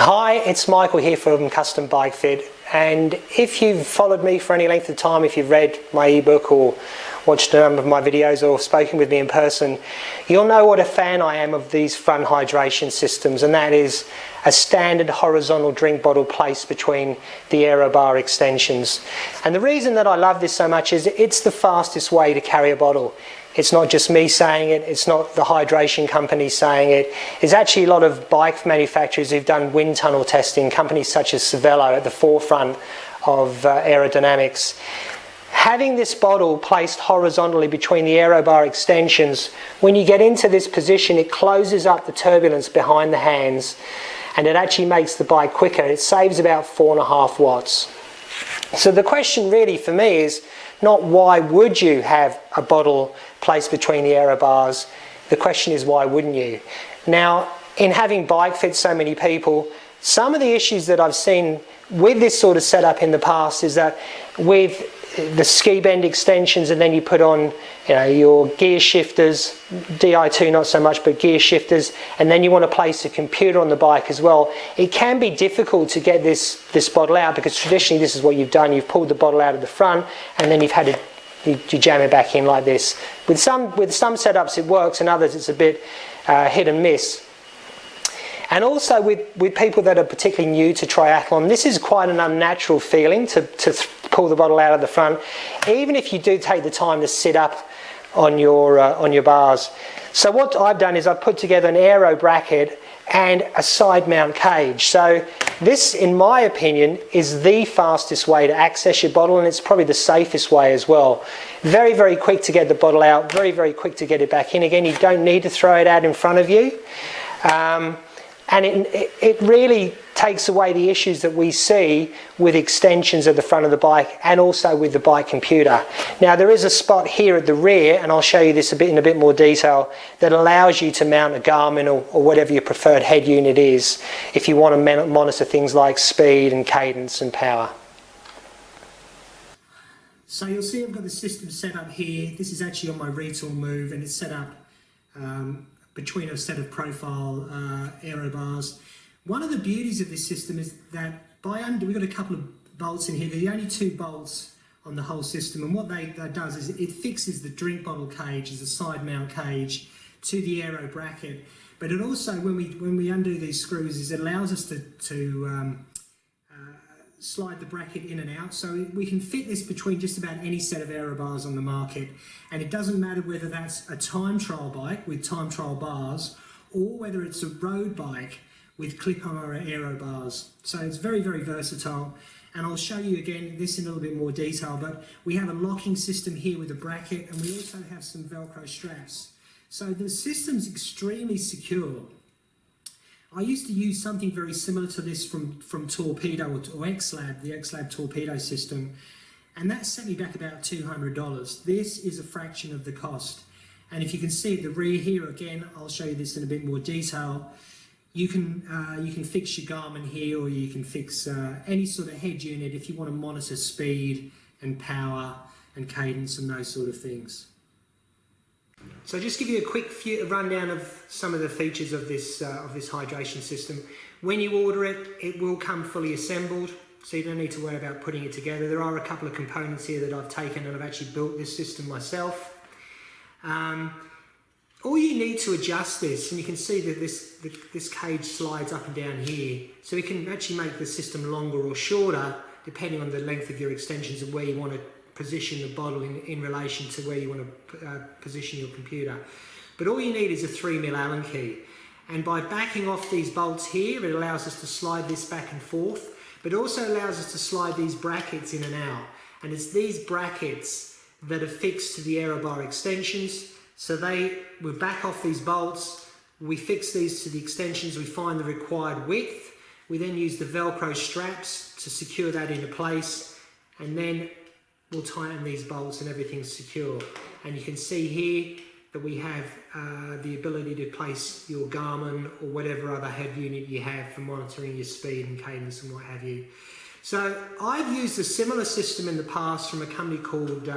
Hi, it's Michael here from Custom Bike Fit, and if you've followed me for any length of time, if you've read my ebook or watched a number of my videos or spoken with me in person, you'll know what a fan I am of these front hydration systems, and that is a standard horizontal drink bottle placed between the aero bar extensions. And the reason that I love this so much is it's the fastest way to carry a bottle. It's not just me saying it, it's not the hydration company saying it. There's actually a lot of bike manufacturers who've done wind tunnel testing, companies such as Cervelo at the forefront of Aerodynamics. Having this bottle placed horizontally between the aero bar extensions, when you get into this position, it closes up the turbulence behind the hands and it actually makes the bike quicker. It saves about 4.5 watts. So the question really for me is not why would you have a bottle placed between the aero bars. The question is why wouldn't you? Now, in having bike fit so many people, some of the issues that I've seen with this sort of setup in the past is that with the ski bend extensions, and then you put on your gear shifters, Di2 not so much, but gear shifters, and then you want to place a computer on the bike as well. It can be difficult to get this bottle out, because traditionally this is what you've done. You've pulled the bottle out of the front and then you've had to you jam it back in like this. With some setups it works, and others it's a bit hit and miss. And also with people that are particularly new to triathlon, this is quite an unnatural feeling to pull the bottle out of the front, even if you do take the time to sit up on your bars. So what I've done is I've put together an aero bracket and a side mount cage. So this, in my opinion, is the fastest way to access your bottle, and it's probably the safest way as well. Very, very quick to get the bottle out, very, very quick to get it back in again. You don't need to throw it out in front of you. And it really takes away the issues that we see with extensions at the front of the bike and also with the bike computer. Now there is a spot here at the rear, and I'll show you this in a bit more detail, that allows you to mount a Garmin or whatever your preferred head unit is if you want to monitor things like speed and cadence and power. So you'll see I've got the system set up here. This is actually on my Retool Move, and it's set up between a set of profile aero bars. One of the beauties of this system is that we've got a couple of bolts in here. They're the only 2 bolts on the whole system, and what that does is it fixes the drink bottle cage as a side mount cage to the aero bracket. But it also, when we undo these screws, is it allows us to slide the bracket in and out, so we can fit this between just about any set of aero bars on the market. And it doesn't matter whether that's a time trial bike with time trial bars or whether it's a road bike with clip-on or aero bars. So it's very, very versatile, and I'll show you again this in a little bit more detail. But we have a locking system here with a bracket, and we also have some Velcro straps. So the system's extremely secure. I used to use something very similar to this from Torpedo or X-Lab, the X-Lab Torpedo system, and that set me back about $200. This is a fraction of the cost. And if you can see at the rear here, again, I'll show you this in a bit more detail. You can fix your Garmin here, or you can fix any sort of head unit if you want to monitor speed and power and cadence and those sort of things. So just give you a quick rundown of some of the features of this hydration system. When you order it, it will come fully assembled, so you don't need to worry about putting it together. There are a couple of components here that I've taken, and I've actually built this system myself. All you need to adjust this, and you can see that this cage slides up and down here, so you can actually make the system longer or shorter depending on the length of your extensions and where you want to position the bottle in relation to where you want to position your computer. But all you need is a 3mm Allen key, and by backing off these bolts here, it allows us to slide this back and forth, but also allows us to slide these brackets in and out. And it's these brackets that are fixed to the aero bar extensions. So we back off these bolts, we fix these to the extensions, we find the required width, we then use the Velcro straps to secure that into place, and then we'll tighten these bolts and everything's secure. And you can see here that we have the ability to place your Garmin or whatever other head unit you have for monitoring your speed and cadence and what have you. So I've used a similar system in the past from a company called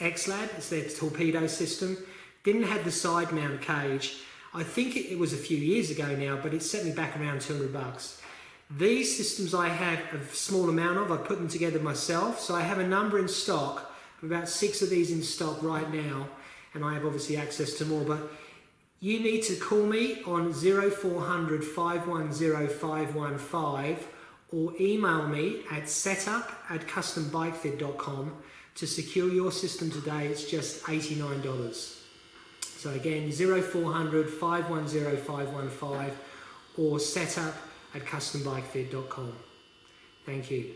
X-Lab. It's their Torpedo system. Didn't have the side mount cage. I think it was a few years ago now, but it set me back around 200 bucks. These systems I have a small amount of, I put them together myself, so I have a number in stock, about 6 of these in stock right now, and I have obviously access to more, but you need to call me on 0400 510 515 or email me at setup@custombikefit.com to secure your system today. It's just $89. So again, 0400 510 515 or setup@custombikefit.com. Thank you.